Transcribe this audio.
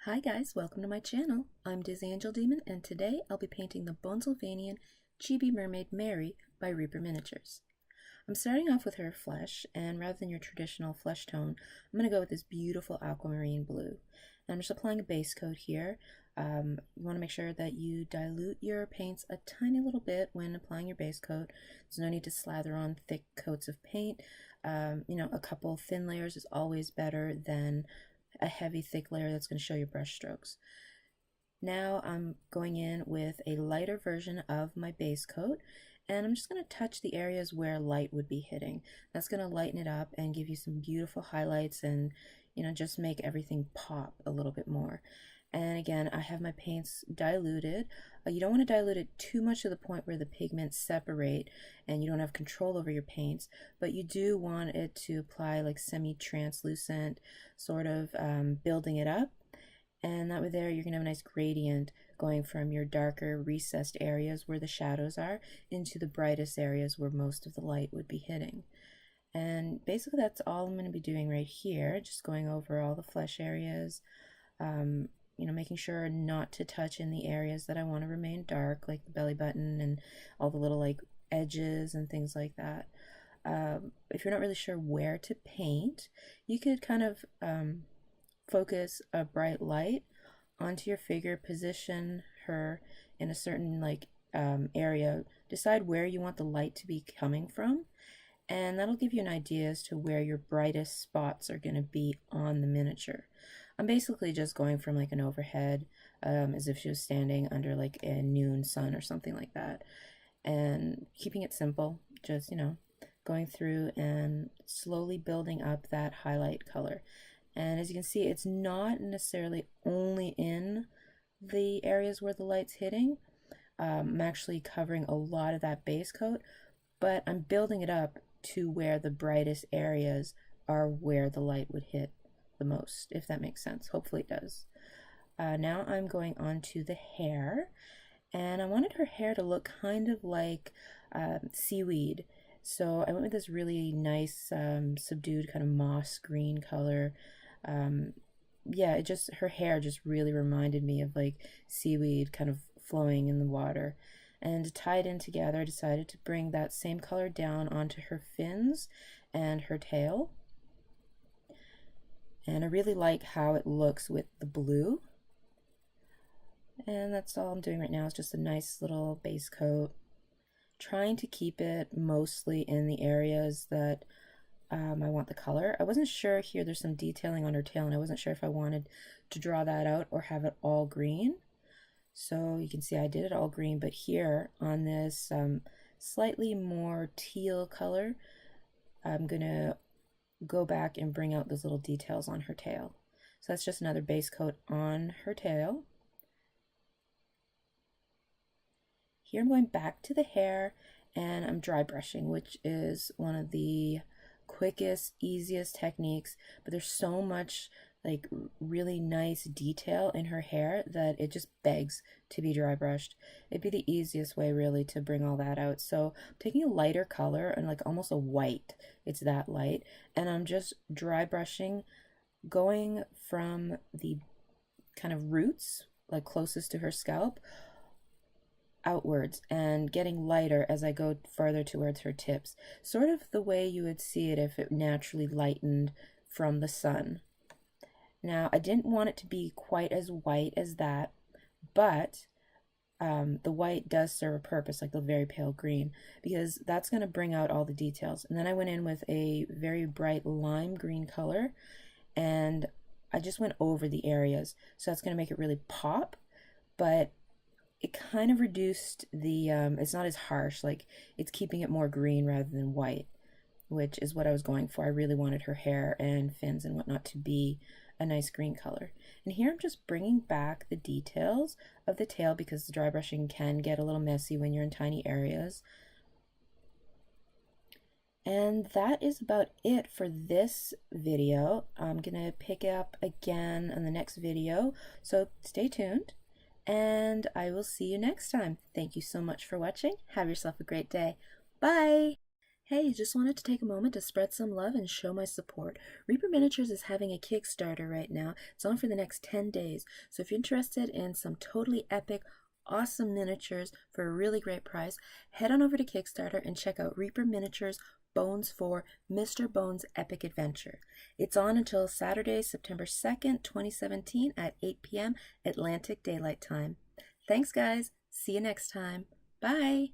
Hi guys, welcome to my channel. I'm DizzyAngelDemon and today I'll be painting the Bonesylvanian Chibi Mermaid Mary by Reaper Miniatures. I'm starting off with her flesh, and rather than your traditional flesh tone, I'm going to go with this beautiful aquamarine blue. And I'm just applying a base coat here. You want to make sure that you dilute your paints a tiny little bit when applying your base coat. There's no need to slather on thick coats of paint. A couple thin layers is always better than a heavy thick layer that's going to show your brush strokes. Now I'm going in with a lighter version of my base coat, and I'm just going to touch the areas where light would be hitting. That's going to lighten it up and give you some beautiful highlights and just make everything pop a little bit more. And again, I have my paints diluted. You don't want to dilute it too much to the point where the pigments separate and you don't have control over your paints, but you do want it to apply like semi-translucent, sort of building it up. And that way there you're going to have a nice gradient going from your darker recessed areas where the shadows are into the brightest areas where most of the light would be hitting. And basically that's all I'm going to be doing right here, just going over all the flesh areas. Making sure not to touch in the areas that I want to remain dark, like the belly button and all the little like edges and things like that. If you're not really sure where to paint, you could kind of focus a bright light onto your figure, position her in a certain area, decide where you want the light to be coming from, and that'll give you an idea as to where your brightest spots are going to be on the miniature. I'm basically just going from like an overhead, as if she was standing under like a noon sun or something like that, and keeping it simple, just going through and slowly building up that highlight color. And as you can see, it's not necessarily only in the areas where the light's hitting. I'm actually covering a lot of that base coat, but I'm building it up to where the brightest areas are where the light would hit the most, if that makes sense. Hopefully it does. Now I'm going on to the hair, and I wanted her hair to look kind of like seaweed. So I went with this really nice subdued kind of moss green color. Her hair just really reminded me of like seaweed kind of flowing in the water. And to tie it in together, I decided to bring that same color down onto her fins and her tail. And I really like how it looks with the blue. And that's all I'm doing right now, is just a nice little base coat. Trying to keep it mostly in the areas that I want the color. I wasn't sure here, there's some detailing on her tail, and I wasn't sure if I wanted to draw that out or have it all green. So you can see I did it all green, but here on this slightly more teal color, I'm gonna go back and bring out those little details on her tail. So that's just another base coat on her tail. Here I'm going back to the hair, and I'm dry brushing, which is one of the quickest, easiest techniques, but there's so much like really nice detail in her hair that it just begs to be dry brushed. It'd be the easiest way really to bring all that out. So I'm taking a lighter color and like almost a white, it's that light, and I'm just dry brushing, going from the kind of roots like closest to her scalp outwards and getting lighter as I go farther towards her tips, sort of the way you would see it if it naturally lightened from the sun. Now, I didn't want it to be quite as white as that, but the white does serve a purpose, like the very pale green, because that's going to bring out all the details. And then I went in with a very bright lime green color, and I just went over the areas. So that's going to make it really pop, but it kind of reduced the, it's not as harsh, like it's keeping it more green rather than white, which is what I was going for. I really wanted her hair and fins and whatnot to be a nice green color. And here I'm just bringing back the details of the tail, because the dry brushing can get a little messy when you're in tiny areas. And that is about it for this video. I'm gonna pick up again on the next video, so stay tuned, and I will see you next time. Thank you so much for watching. Have yourself a great day. Bye! Hey, just wanted to take a moment to spread some love and show my support. Reaper Miniatures is having a Kickstarter right now. It's on for the next 10 days. So if you're interested in some totally epic, awesome miniatures for a really great price, head on over to Kickstarter and check out Reaper Miniatures Bones for Mr. Bones Epic Adventure. It's on until Saturday, September 2nd, 2017 at 8 p.m. Atlantic Daylight Time. Thanks, guys. See you next time. Bye.